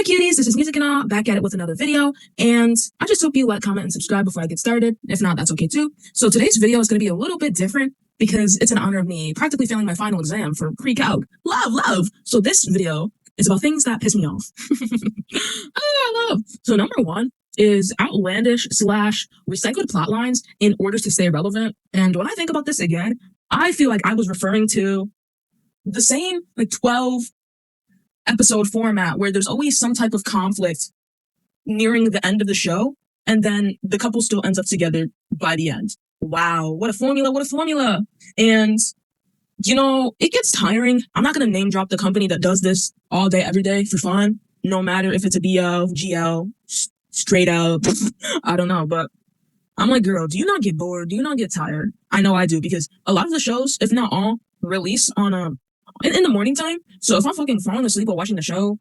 Hi cuties, this is Music and All, back at it with another video, and I just hope you like, comment, and subscribe before I get started. If not, that's okay too. So today's video is going to be a little bit different because it's in honor of me practically failing my final exam for pre-calc. Love! So this video is about things that piss me off. Love! So number one is outlandish / recycled plot lines in order to stay relevant. And when I think about this again, I feel like I was referring to the same 12 episode format where there's always some type of conflict nearing the end of the show, and then the couple still ends up together by the end. Wow, what a formula. And, it gets tiring. I'm not going to name drop the company that does this all day, every day for fun, no matter if it's a BL, GL, straight up, I don't know, but I'm like, girl, do you not get bored? Do you not get tired? I know I do, because a lot of the shows, if not all, release on in the morning time. So if I'm fucking falling asleep while watching the show,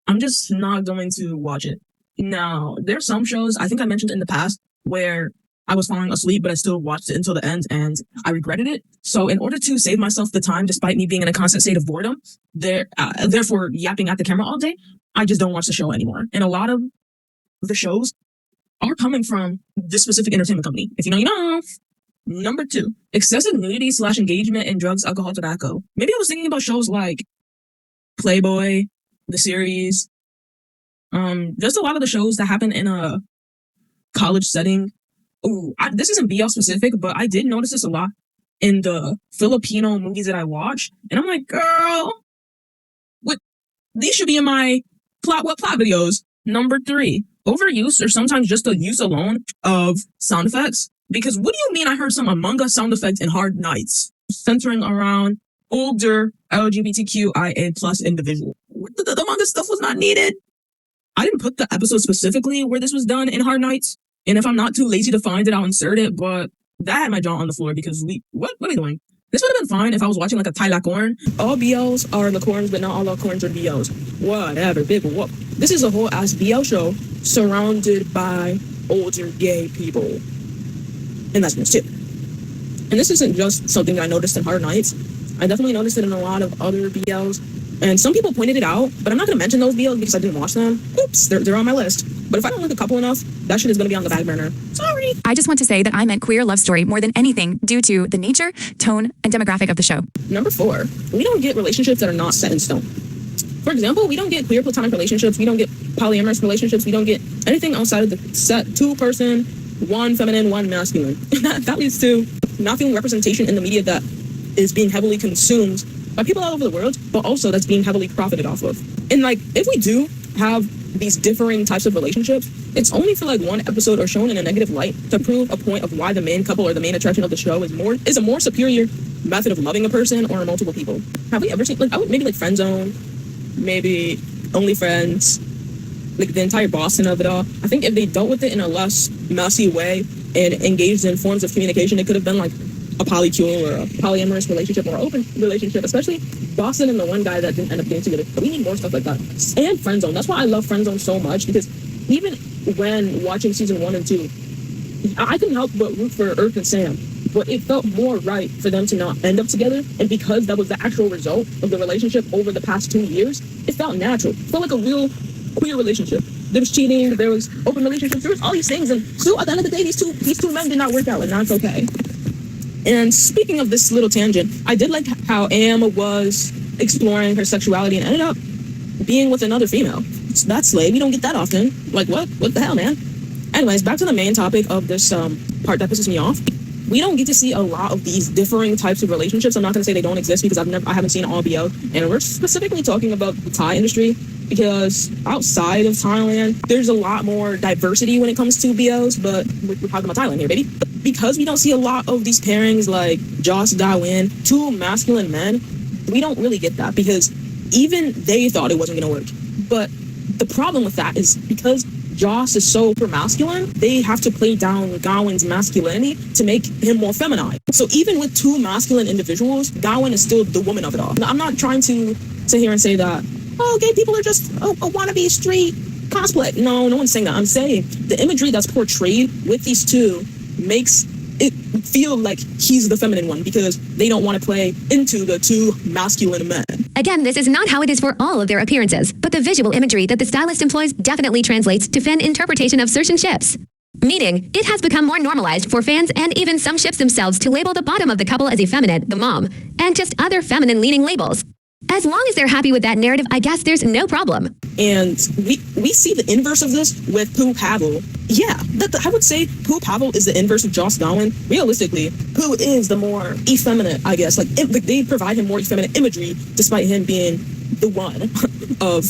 I'm just not going to watch it. Now, there's some shows, I think I mentioned in the past, where I was falling asleep, but I still watched it until the end and I regretted it. So in order to save myself the time, despite me being in a constant state of boredom, therefore yapping at the camera all day, I just don't watch the show anymore. And a lot of the shows are coming from this specific entertainment company. If you know, you know. Number 2, excessive nudity / engagement in drugs, alcohol, tobacco. Maybe I was thinking about shows like Playboy, the series. Just a lot of the shows that happen in a college setting. Ooh, this isn't BL specific, but I did notice this a lot in the Filipino movies that I watch. And I'm like, girl, what? These should be in my plot videos. Number 3, overuse or sometimes just the use alone of sound effects. Because what do you mean I heard some Among Us sound effects in Hard Nights centering around older LGBTQIA plus individuals? The Among Us stuff was not needed. I didn't put the episode specifically where this was done in Hard Nights. And if I'm not too lazy to find it, I'll insert it. But that had my jaw on the floor because what are we doing? This would have been fine if I was watching like a Thai Lacorn. All BLs are Lacorns, but not all Lacorns are BLs. Whatever, big whoop. This is a whole ass BL show surrounded by older gay people. And that's news too. And this isn't just something that I noticed in Hard Nights. I definitely noticed it in a lot of other BLs. And some people pointed it out, but I'm not going to mention those BLs because I didn't watch them. Oops, they're on my list. But if I don't like a couple enough, that shit is going to be on the back burner. Sorry. I just want to say that I meant queer love story more than anything due to the nature, tone, and demographic of the show. Number 4, we don't get relationships that are not set in stone. For example, we don't get queer platonic relationships. We don't get polyamorous relationships. We don't get anything outside of the set 2-person, 1 feminine, 1 masculine. That leads to not feeling representation in the media that is being heavily consumed by people all over the world, but also that's being heavily profited off of. And if we do have these differing types of relationships, it's only for 1 episode or shown in a negative light to prove a point of why the main couple or the main attraction of the show is a more superior method of loving a person or multiple people. Have we ever seen I would maybe friend zone, maybe OnlyFriends, the entire Boston of it all. I think if they dealt with it in a less messy way and engaged in forms of communication, it could have been a polycule or a polyamorous relationship or an open relationship, especially Boston and the one guy that didn't end up getting together. We need more stuff like that. And Friendzone. That's why I love Friendzone so much, because even when watching season 1 and 2, I couldn't help but root for Earth and Sam. But it felt more right for them to not end up together. And because that was the actual result of the relationship over the past 2 years, it felt natural. It felt like a real queer relationship. There was cheating, there was open relationships, there was all these things, and so at the end of the day, these two men did not work out, and that's okay. And speaking of this little tangent, I did like how Am was exploring her sexuality and ended up being with another female. That's slay. We don't get that often. What the hell, man? Anyways, back to the main topic of this part that pisses me off. We don't get to see a lot of these differing types of relationships. I'm not going to say they don't exist because I haven't seen all BL, and we're specifically talking about the Thai industry, because outside of Thailand, there's a lot more diversity when it comes to BLs, but we're talking about Thailand here, baby. Because we don't see a lot of these pairings like Joss, Da-Win, 2 masculine men, we don't really get that, because even they thought it wasn't going to work. But the problem with that is because Joss is so super masculine, they have to play down Gawin's masculinity to make him more feminine. So even with 2 masculine individuals, Gawin is still the woman of it all. Now, I'm not trying to sit here and say that, gay people are just a wannabe street cosplay. No one's saying that. I'm saying the imagery that's portrayed with these 2 makes it feel like he's the feminine one, because they don't want to play into the 2 masculine men. Again, this is not how it is for all of their appearances, but the visual imagery that the stylist employs definitely translates to fan interpretation of certain ships. Meaning, it has become more normalized for fans and even some ships themselves to label the bottom of the couple as effeminate, the mom, and just other feminine-leaning labels. As long as they're happy with that narrative, I guess there's no problem. And we see the inverse of this with Pooh Pavel. Yeah, I would say Pooh Pavel is the inverse of Joss Gowen. Realistically, Pooh is the more effeminate, I guess. Like, they provide him more effeminate imagery, despite him being the one of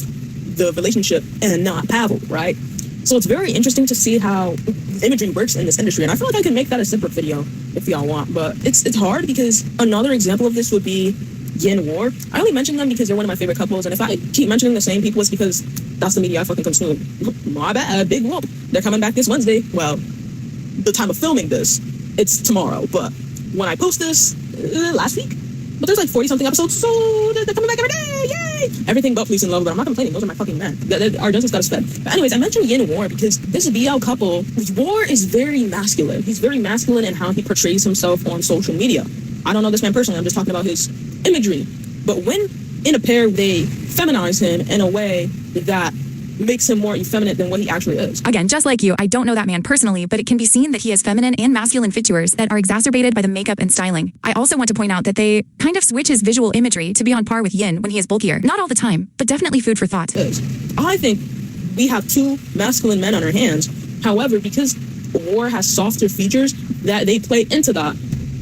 the relationship and not Pavel, right? So it's very interesting to see how imagery works in this industry. And I feel like I can make that a separate video if y'all want. But it's hard because another example of this would be Yin War. I only mention them because they're one of my favorite couples, and if I keep mentioning the same people, it's because that's the media I fucking consume. My bad, big whoop. They're coming back this Wednesday. Well, the time of filming this, it's tomorrow, but when I post this, last week, but there's like 40-something episodes, so they're coming back every day, yay! Everything but Police and Love, but I'm not complaining, those are my fucking men. Our justice got us fed. But anyways, I mentioned Yin War because this BL couple, War is very masculine. He's very masculine in how he portrays himself on social media. I don't know this man personally, I'm just talking about his imagery. But when in a pair, they feminize him in a way that makes him more effeminate than what he actually is. Again, just like you, I don't know that man personally, but it can be seen that he has feminine and masculine features that are exacerbated by the makeup and styling. I also want to point out that they kind of switch his visual imagery to be on par with Yin when he is bulkier. Not all the time, but definitely food for thought. I think we have two masculine men on our hands. However, because War has softer features, that they play into that.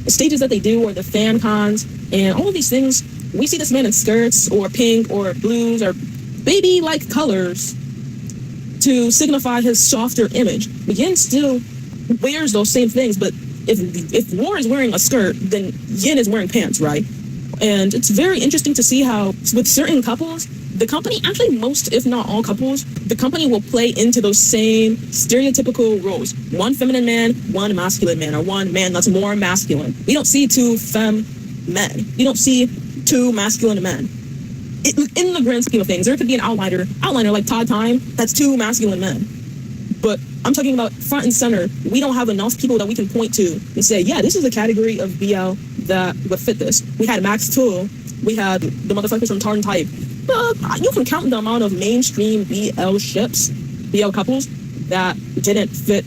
The stages that they do, or the fan cons, and all of these things, we see this man in skirts, or pink, or blues, or baby-like colors to signify his softer image. Yin still wears those same things, but if War is wearing a skirt, then Yin is wearing pants, right? And it's very interesting to see how with certain couples, the company, actually most, if not all couples, the company will play into those same stereotypical roles. One feminine man, one masculine man, or one man that's more masculine. We don't see two femme men. You don't see two masculine men. In the grand scheme of things, there could be an outliner like Todd Time, that's two masculine men. But I'm talking about front and center. We don't have enough people that we can point to and say, yeah, this is a category of BL that would fit this. We had Max Tool. We had the motherfuckers from Tarn Type. You can count the amount of mainstream BL ships, BL couples, that didn't fit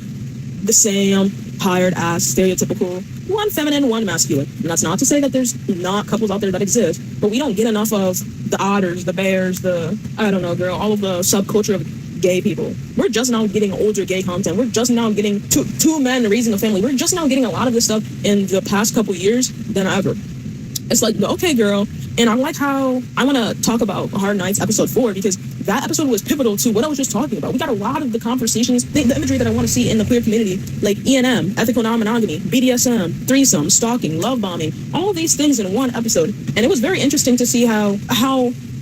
the same tired-ass, stereotypical, one feminine, one masculine. And that's not to say that there's not couples out there that exist, but we don't get enough of the otters, the bears, I don't know, girl, all of the subculture of gay people. We're just now getting older gay content. We're just now getting two men raising a family. We're just now getting a lot of this stuff in the past couple years than ever. It's like, okay, girl. And I like how I want to talk about Hard Nights episode 4 because that episode was pivotal to what I was just talking about. We got a lot of the conversations, the imagery that I want to see in the queer community, like E&M, ethical non-monogamy, BDSM, threesome, stalking, love bombing, all of these things in one episode. And it was very interesting to see how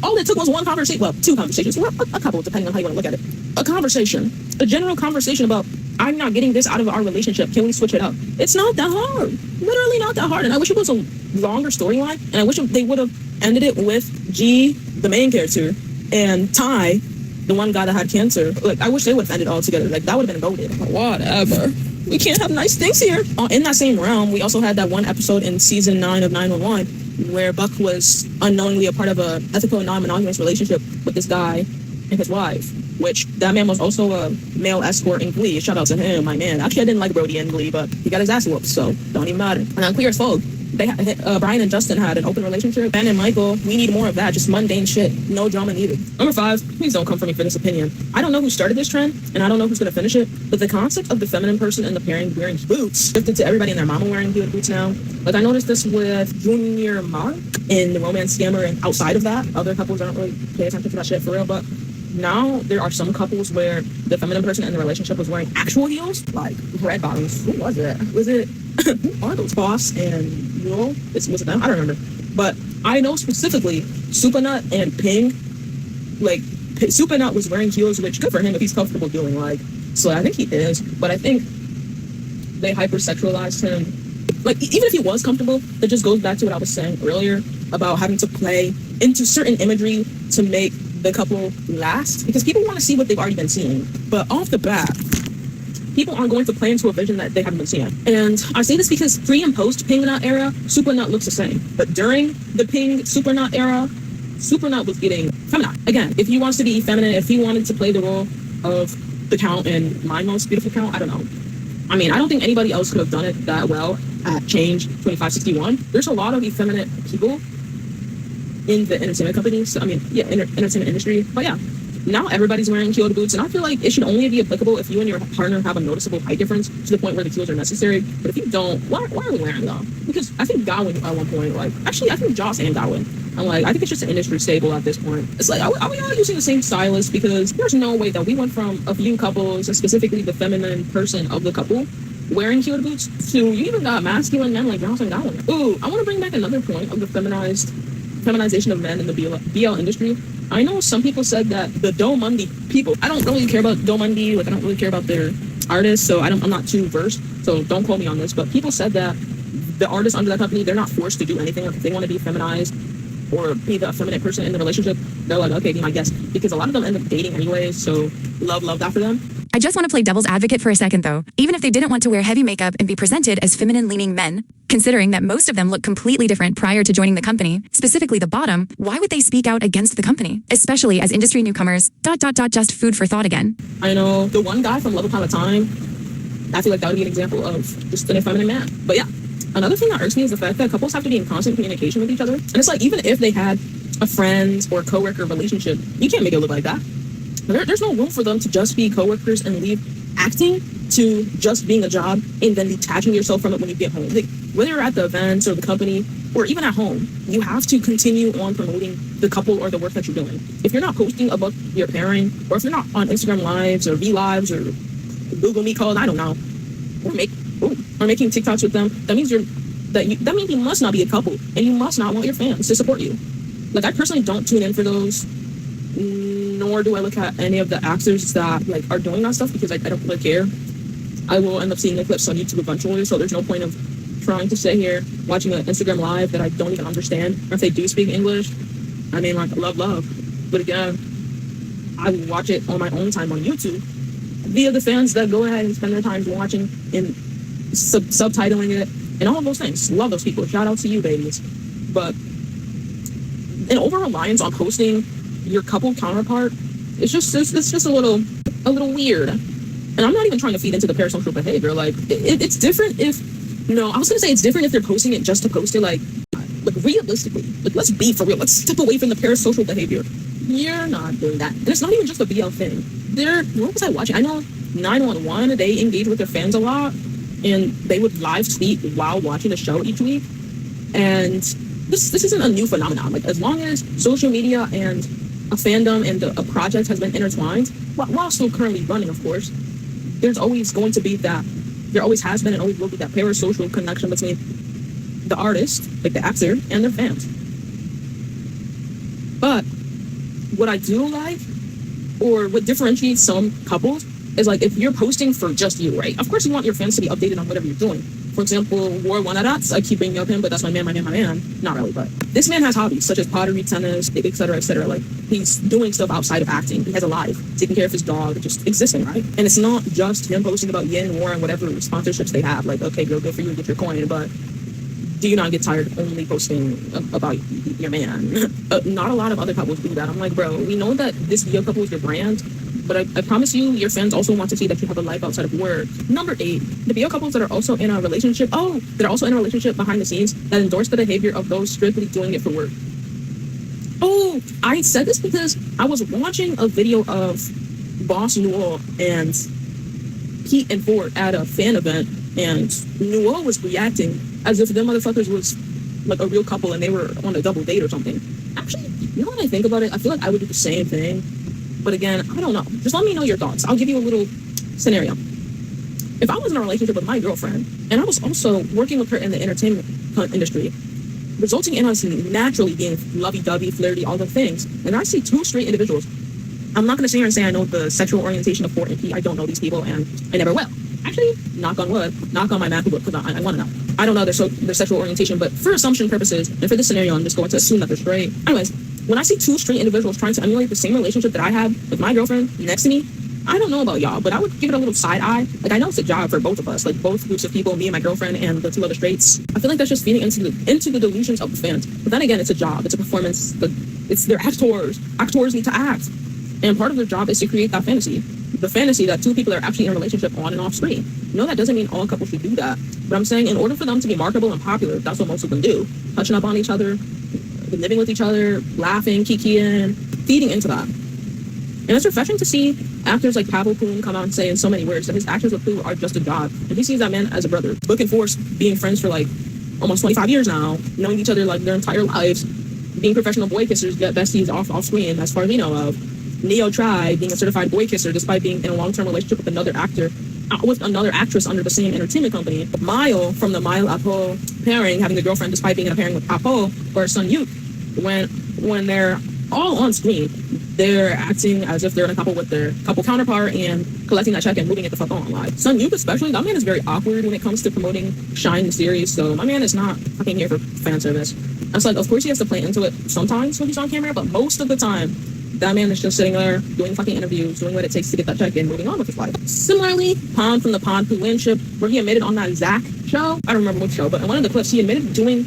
all it took was one conversation, well, two conversations, or a couple, depending on how you want to look at it. A conversation, a general conversation about, I'm not getting this out of our relationship. Can we switch it up? It's not that hard. Literally not that hard. And I wish it was a longer storyline. And I wish they would have ended it with G, the main character, and Ty, the one guy that had cancer. Like, I wish they would have ended all together. Like, that would have been goated. Whatever. We can't have nice things here. In that same realm, we also had that one episode in season 9 of 911 where Buck was unknowingly a part of a ethical and non-monogamous relationship with this guy and his wife, which that man was also a male escort in Glee. Shout out to him, my man. Actually, I didn't like Brody in Glee, but he got his ass whooped, so don't even matter. And on Queer as Folk, Brian and Justin had an open relationship. Ben and Michael, we need more of that. Just mundane shit. No drama needed. Number 5, please don't come for me for this opinion. I don't know who started this trend, and I don't know who's going to finish it, but the concept of the feminine person and the pairing wearing boots shifted to everybody and their mama wearing heeled boots now. Like, I noticed this with Junior Mark in The Romance Scammer, and outside of that, other couples don't really pay attention to that shit for real, but now there are some couples where the feminine person in the relationship was wearing actual heels, like red bottoms. Who was it? Who are those? Boss and Mule? Was it them? I don't remember. But I know specifically Supernut and Ping, like Supernut was wearing heels, which good for him if he's comfortable doing. Like, so I think he is. But I think they hypersexualized him. Like, even if he was comfortable, that just goes back to what I was saying earlier about having to play into certain imagery to make the couple last, because people want to see what they've already been seeing. But off the bat, people aren't going to play into a vision that they haven't been seeing. And I say this because pre and post Ping Nut era, Super Nut looks the same. But during the Ping Super Nut era, super nut was getting feminine. Again, if he wants to be feminine, if he wanted to play the role of the count in My Most Beautiful Count, I don't know. I mean, I don't think anybody else could have done it that well at Change 2561. There's a lot of effeminate people in the entertainment companies. I mean, yeah, entertainment industry. But yeah, now everybody's wearing heel boots, and I feel like it should only be applicable if you and your partner have a noticeable height difference to the point where the heels are necessary. But if you don't, why are we wearing them? Because I think Godwin at one point, like, actually, I think Joss and Godwin, I'm like, I think it's just an industry staple at this point. It's like, are we all using the same stylist? Because there's no way that we went from a few couples, and specifically the feminine person of the couple, wearing heel boots, to you even got masculine men like Joss and Godwin. Ooh, I want to bring back another point of the feminization of men in the BL industry. I know some people said that the Doe Monday people, I don't really care about Doe Monday, like I don't really care about their artists, so I'm not too versed, so don't quote me on this, but people said that the artists under that company, they're not forced to do anything. Like if they want to be feminized or be the effeminate person in the relationship, they're like, okay, be my guest, because a lot of them end up dating anyway, so love that for them. I just want to play devil's advocate for a second though. Even if they didn't want to wear heavy makeup and be presented as feminine-leaning men, considering that most of them look completely different prior to joining the company, specifically the bottom, why would they speak out against the company? Especially as industry newcomers, ... just food for thought again. I know the one guy from Love Upon a Time, I feel like that would be an example of just an effeminate man. But yeah, another thing that irks me is the fact that couples have to be in constant communication with each other. And it's like, even if they had a friend or coworker relationship, you can't make it look like that. There's no room for them to just be coworkers and leave acting to just being a job and then detaching yourself from it when you get home. Like, whether you're at the events or the company or even at home, you have to continue on promoting the couple or the work that you're doing. If you're not posting about your pairing, or if you're not on Instagram Lives or V Lives or Google Meet calls, I don't know, or making TikToks with them, that means that means you must not be a couple, and you must not want your fans to support you. Like, I personally don't tune in for those, nor do I look at any of the actors that like are doing that stuff, because I don't really care. I will end up seeing the clips on YouTube eventually, so there's no point of trying to sit here watching an Instagram Live that I don't even understand, or if they do speak English. I mean, like, love. But again, I watch it on my own time on YouTube via the fans that go ahead and spend their time watching and subtitling it and all of those things. Love those people. Shout out to you, babies. But an over-reliance on posting your couple counterpart, it's just a little weird. And I'm not even trying to feed into the parasocial behavior. Like, it's different if, I was gonna say it's different if they're posting it just to post it. Like realistically, like, let's be for real. Let's step away from the parasocial behavior. You're not doing that. And it's not even just a BL thing. What was I watching? I know 911, they engage with their fans a lot, and they would live tweet while watching the show each week. And this isn't a new phenomenon. Like, as long as social media and a fandom and a project has been intertwined, while still currently running, of course, there's always going to be that, there always has been and always will be that parasocial connection between the artist, like the actor, and their fans. But what I do like, or what differentiates some couples, is like, if you're posting for just you, right? Of course you want your fans to be updated on whatever you're doing. For example, War Wanarats, I keep bringing up him, but that's my man. Not really, but this man has hobbies such as pottery, tennis, etc., etc. Like, he's doing stuff outside of acting. He has a life, taking care of his dog, just existing, right? And it's not just him posting about Yin, War, and whatever sponsorships they have. Like, okay, girl, good for you, get your coin, but do you not get tired of only posting about your man? Not a lot of other couples do that. I'm like, bro, we know that this BL couple is your brand, but I promise you, your fans also want to see that you have a life outside of work. Number 8, the BL couples that are also in a relationship, behind the scenes that endorse the behavior of those strictly doing it for work. Oh, I said this because I was watching a video of Boss Newell and Pete and Ford at a fan event, and Newell was reacting as if them motherfuckers was like a real couple and they were on a double date or something. Actually, when I think about it, I feel like I would do the same thing. But again, I don't know. Just let me know your thoughts. I'll give you a little scenario. If I was in a relationship with my girlfriend, and I was also working with her in the entertainment industry, resulting in us naturally being lovey-dovey, flirty, all the things, and I see 2 straight individuals, I'm not going to sit here and say I know the sexual orientation of Ford and Pete. I don't know these people, and I never will. Actually, knock on wood, knock on my MacBook, because I want to know. I don't know their sexual orientation, but for assumption purposes, and for this scenario, I'm just going to assume that they're straight. Anyways, when I see 2 straight individuals trying to emulate the same relationship that I have with my girlfriend next to me, I don't know about y'all, but I would give it a little side eye. Like, I know it's a job for both of us, like both groups of people, me and my girlfriend and the 2 other straights. I feel like that's just feeding into the delusions of the fans. But then again, it's a job, it's a performance. The It's their actors. Actors need to act. And part of their job is to create that fantasy. The fantasy that two people are actually in a relationship on and off screen. No, that doesn't mean all couples should do that. But I'm saying in order for them to be marketable and popular, that's what most of them do. Touching up on each other, living with each other, laughing, kikiing, feeding into that. And it's refreshing to see actors like Pavel Poon come out and say in so many words that his actions with Pooh are just a job. And he sees that man as a brother. Book and Force being friends for like almost 25 years now, knowing each other like their entire lives, being professional boy kissers, get besties off screen, as far as we know of. Neo Tribe being a certified boy kisser despite being in a long-term relationship with another actress under the same entertainment company. Mile from the Mile Apo pairing, having a girlfriend despite being in a pairing with Apo or Sun Yuk. When they're all on screen, they're acting as if they're in a couple with their couple counterpart and collecting that check and moving it the fuck on live. Sun Yuk especially, that man is very awkward when it comes to promoting Shine the series, so my man is not fucking here for fan service. It's like, of course he has to play into it sometimes when he's on camera, but most of the time, that man is just sitting there doing fucking interviews, doing what it takes to get that check and moving on with his life. Similarly, Pond from the Pond Poo Win ship, where he admitted on that Zach show, I don't remember which show, but in one of the clips, he admitted doing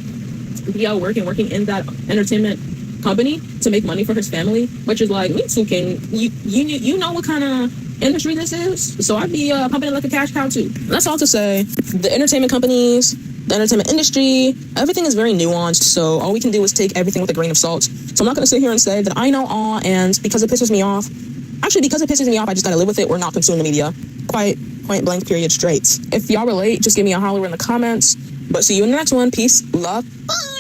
BL work and working in that entertainment company to make money for his family, which is like, me too, King. You know what kind of industry this is, so I'd be pumping it like a cash cow too. That's all to say, the entertainment companies, the entertainment industry, everything is very nuanced, so all we can do is take everything with a grain of salt. So I'm not going to sit here and say that I know all, and because it pisses me off, I just got to live with it or not consume the media. Point blank, period, straight. If y'all relate, just give me a holler in the comments. But see you in the next one. Peace, love, bye.